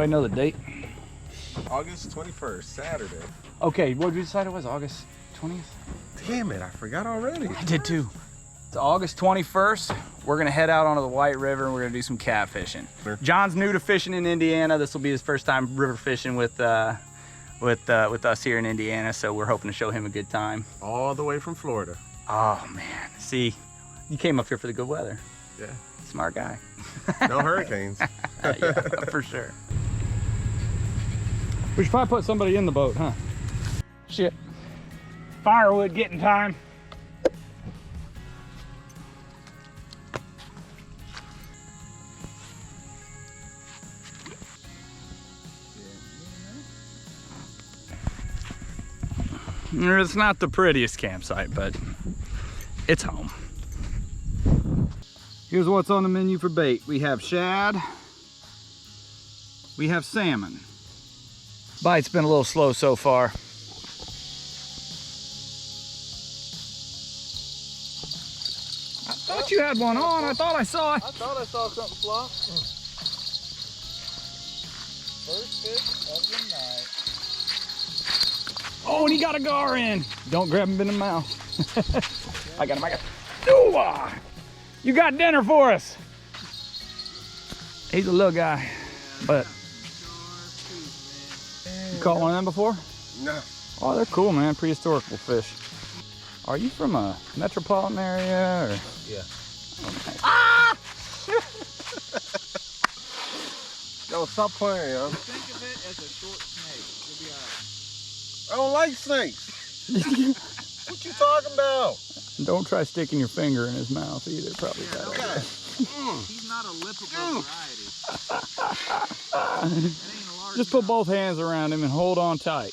Anybody know the date? August 21st, Saturday. Okay, what did we decide it was? August 20th? Damn it, I forgot already. I did too. It's August 21st. We're gonna head out onto the White River and we're gonna do some catfishing. Sure. John's new to fishing in Indiana. This will be his first time river fishing with us here in Indiana, so we're hoping to show him a good time. All the way from Florida. Oh man, see, you came up here for the good weather. Yeah. Smart guy. No hurricanes. Yeah, for sure. We should probably put somebody in the boat, huh? Shit. Firewood getting time. It's not the prettiest campsite, but it's home. Here's what's on the menu for bait. We have shad. We have salmon. Bite's been a little slow so far. I thought you had one on. I thought I saw it. I thought I saw something flop. First fish of the night. Oh, and he got a gar in. Don't grab him in the mouth. I got him, I got him. Ooh, you got dinner for us. He's a little guy, but you caught one of them before? No. Oh, they're cool, man. Prehistorical fish. Are you from a metropolitan area? Or? Yeah. Oh, nice. Ah! Yo, stop playing, yo. Think of it as a short snake. You'll be alright. I don't like snakes. What you talking about? Don't try sticking your finger in his mouth either. Probably bad idea. He's not a lippable variety. It ain't a large Just put both hands around him and hold on tight.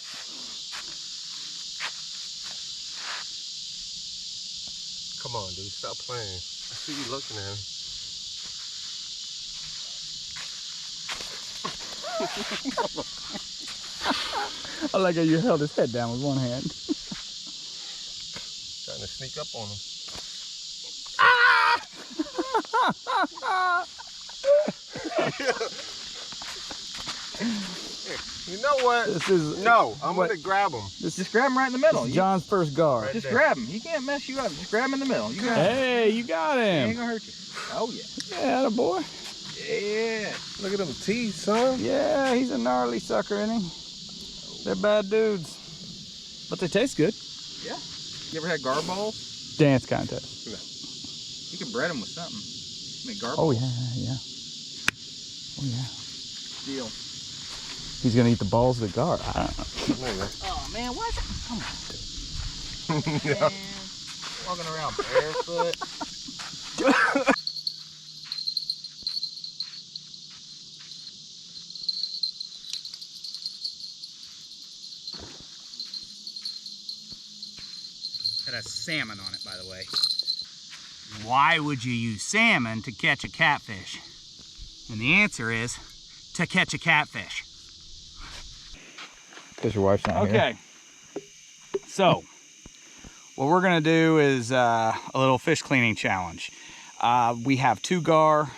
Come on, dude. Stop playing. I see you looking at him. I like how you held his head down with one hand. Trying to sneak up on him. You know what? This is No, I'm gonna grab him. Just grab him right in the middle. John's first gar. Just grab him. He can't mess you up. Just grab him in the middle. You got him. Hey, you got He ain't him. gonna hurt you. Oh yeah. Yeah, boy. Yeah. Look at them teeth, son. Yeah, he's a gnarly sucker, isn't he? They're bad dudes, but they taste good. Yeah. You ever had gar balls? Dance contest. You can bread them with something. Make gar Oh balls. yeah. Oh yeah. Deal. He's gonna eat the balls of the gar. I don't know. Oh man, what? Come on. Yeah. Man. Walking around barefoot. It has salmon on it, by the way. Why would you use salmon to catch a catfish? And the answer is to catch a catfish. Because your wife's not here. Okay. So, what we're gonna do is a little fish cleaning challenge. We have 2 gar,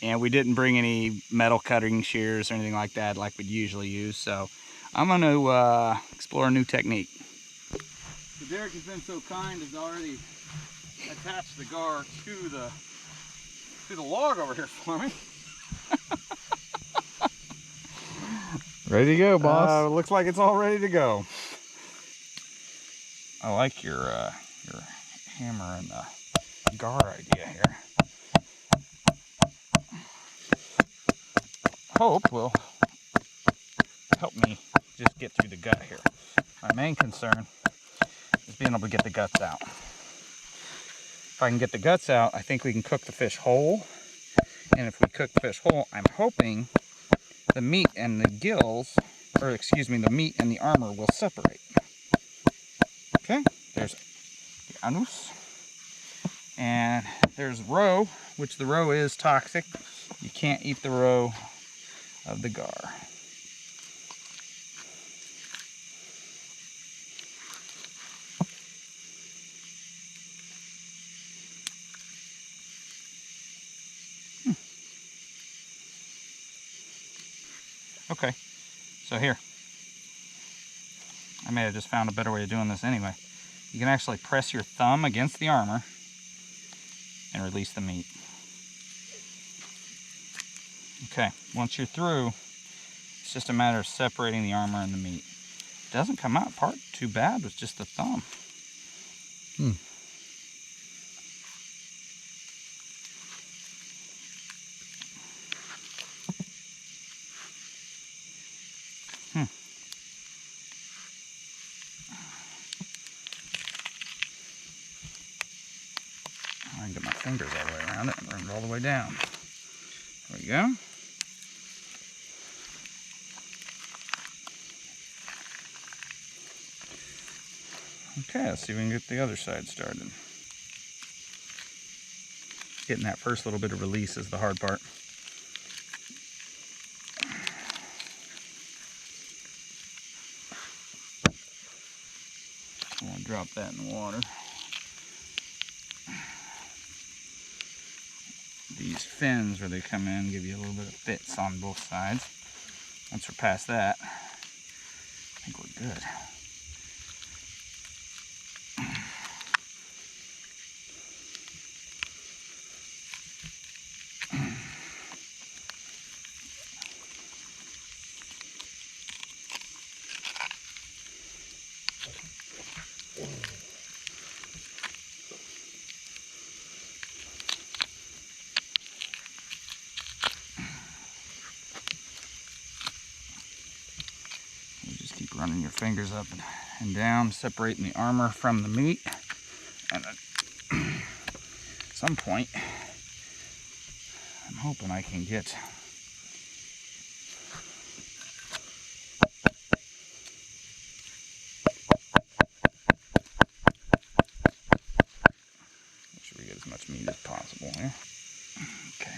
and we didn't bring any metal cutting shears or anything like that like we'd usually use. So, I'm gonna explore a new technique. So Derek has been so kind as already attached the gar to the log over here for me. Ready to go, boss. Looks like it's all ready to go. I like your hammer and gar idea here. Hope will help me just get through the gut here. My main concern is being able to get the guts out. If I can get the guts out, I think we can cook the fish whole. And if we cook the fish whole, I'm hoping the meat and the gills, or excuse me, the meat and the armor will separate. Okay, there's the anus. And there's roe, which the roe is toxic. You can't eat the roe of the gar. Okay, so here. I may have just found a better way of doing this anyway. You can actually press your thumb against the armor and release the meat. Okay, once you're through, it's just a matter of separating the armor and the meat. It doesn't come out part too bad with just the thumb. I can get my fingers all the way around it and bring it all the way down. There we go. Okay, let's see if we can get the other side started. Getting that first little bit of release is the hard part. I want to drop that in the water. These fins where they come in give you a little bit of bits on both sides. Once we're past that, I think we're good. Running your fingers up and down, separating the armor from the meat. And at some point, I'm hoping I can get make sure we get as much meat as possible here. Okay.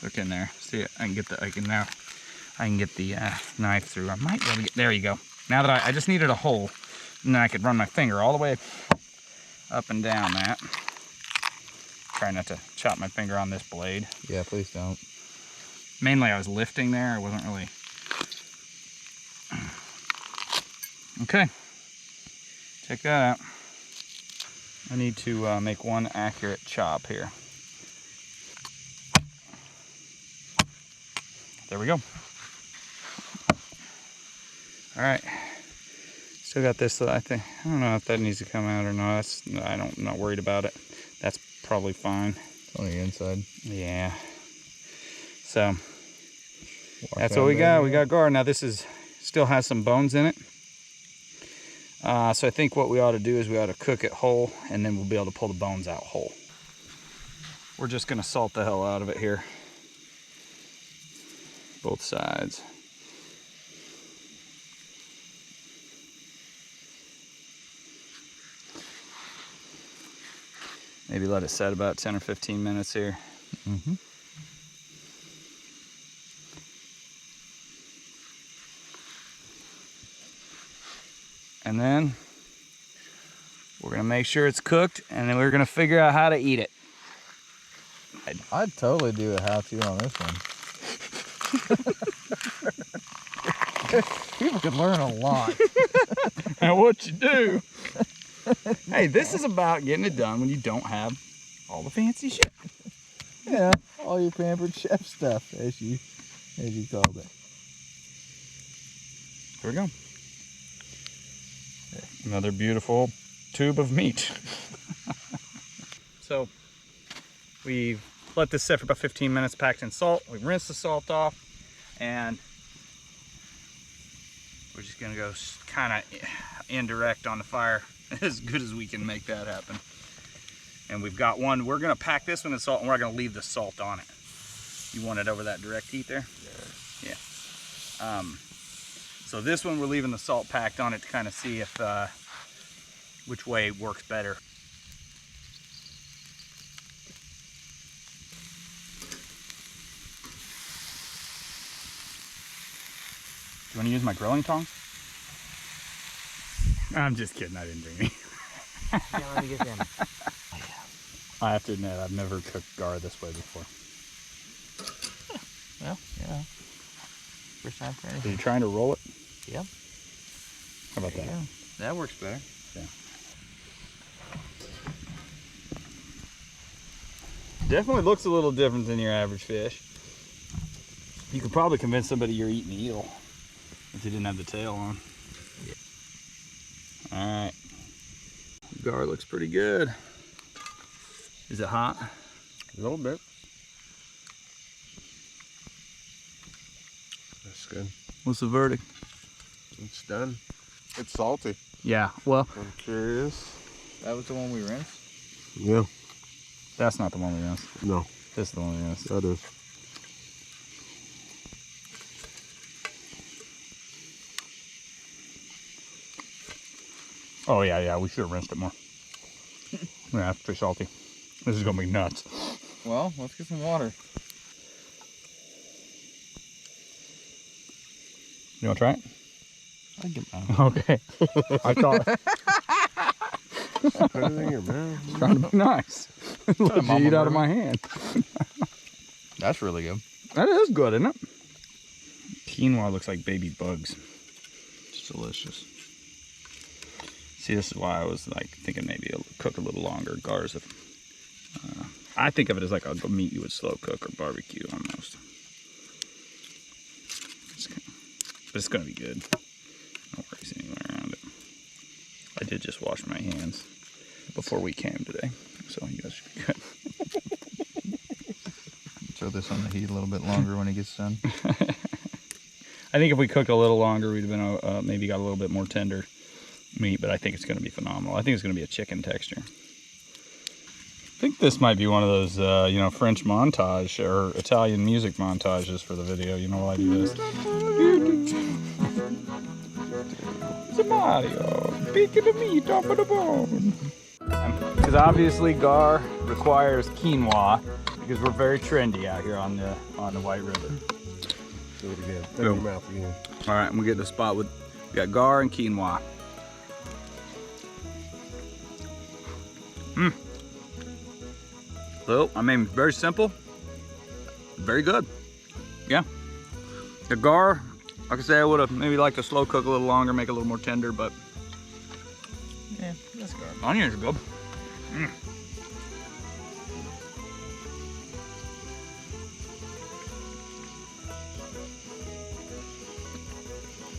Look in there. See, I can get the knife through. I might be able to get, there you go. Now that I just needed a hole, and then I could run my finger all the way up and down that. Try not to chop my finger on this blade. Yeah, please don't. Mainly I was lifting there. I wasn't really. Okay. Check that out. I need to make one accurate chop here. There we go. All right. Still got this. I don't know if that needs to come out or not. I'm not worried about it. That's probably fine. It's on the inside. Yeah. So that's what we got. We got GAR. Now this still has some bones in it. So I think what we ought to do is we ought to cook it whole, and then we'll be able to pull the bones out whole. We're just gonna salt the hell out of it here. Both sides. Maybe let it set about 10 or 15 minutes here. Mm-hmm. And then we're gonna make sure it's cooked, and then we're gonna figure out how to eat it. I'd totally do a how-to on this one. People could learn a lot. Now what you do? Hey, this is about getting it done when you don't have all the fancy shit. Yeah, all your pampered chef stuff, as you called it. Here we go. Another beautiful tube of meat. So we've let this sit for about 15 minutes, packed in salt. We've rinsed the salt off, and we're just gonna go kind of indirect on the fire as good as we can make that happen. And we've got one, we're gonna pack this one in salt, and we're gonna leave the salt on it. You want it over that direct heat there? Yeah. So this one we're leaving the salt packed on it to kind of see if which way works better. Do you want to use my grilling tongs? I'm just kidding, I didn't bring any. Yeah, let me get them. I have to admit, I've never cooked gar this way before. Well, yeah. First time for anything. Are you trying to roll it? Yep. How about that? Yeah, that works better. Yeah. Definitely looks a little different than your average fish. You could probably convince somebody you're eating eel if you didn't have the tail on. Yeah. All right. Gar looks pretty good. Is it hot? A little bit. That's good. What's the verdict? It's done. It's salty. Yeah, well, I'm curious. That was the one we rinsed? Yeah. that's not the one we rinsed. No. This is the one we rinsed. That is. Oh yeah, we should have rinsed it more. Yeah, it's pretty salty. This is gonna be nuts. Well, let's get some water. You wanna try it? I get mine. Okay. I thought Put it in your mouth. trying to be nice. Let you eat out of my hand. That's really good. That is good, isn't it? Quinoa looks like baby bugs. It's delicious. See, this is why I was like thinking maybe it'll cook a little longer. Gar's, I think of it as like a meat you would slow cook or barbecue almost. But it's gonna be good. No worries anywhere around it. I did just wash my hands before we came today, so you guys should be good. Throw this on the heat a little bit longer when it gets done. I think if we cooked a little longer, we'd have been maybe got a little bit more tender meat, but I think it's going to be phenomenal. I think it's going to be a chicken texture. I think this might be one of those, you know, French montage or Italian music montages for the video. You know why I do this? It's Mario, speaking of meat off of the bone. Because obviously gar requires quinoa because we're very trendy out here on the White River. Do it again. Put it in your mouth again. All right, and we get the spot with, we got gar and quinoa. So, I mean, very simple, very good. Yeah. The gar, like I say, I would have maybe liked to slow cook a little longer, make it a little more tender, but Yeah, that's gar. onions are good.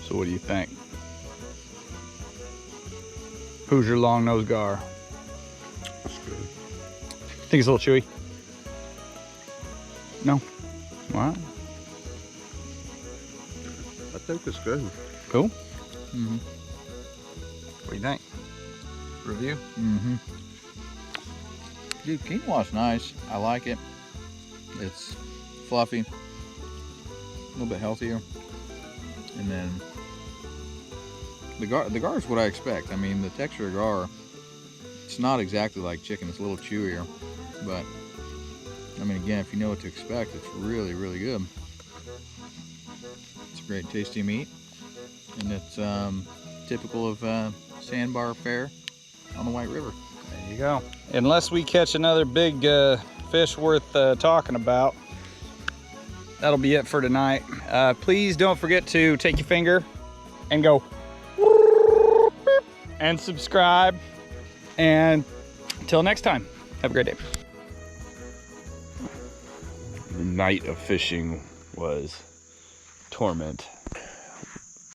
So what do you think? Who's your long-nosed gar? That's good. Think it's a little chewy? No? All right. I think it's good. Cool. Mm-hmm. What do you think? Review? Mm-hmm. Dude, quinoa's nice. I like it. It's fluffy. A little bit healthier. And then the gar is what I expect. I mean, the texture of gar, it's not exactly like chicken. It's a little chewier. But, I mean, again, if you know what to expect, it's really, really good. It's a great tasty meat. And it's typical of sandbar fare on the White River. There you go. Unless we catch another big fish worth talking about, that'll be it for tonight. Please don't forget to take your finger and go and subscribe. And until next time, have a great day. The night of fishing was torment.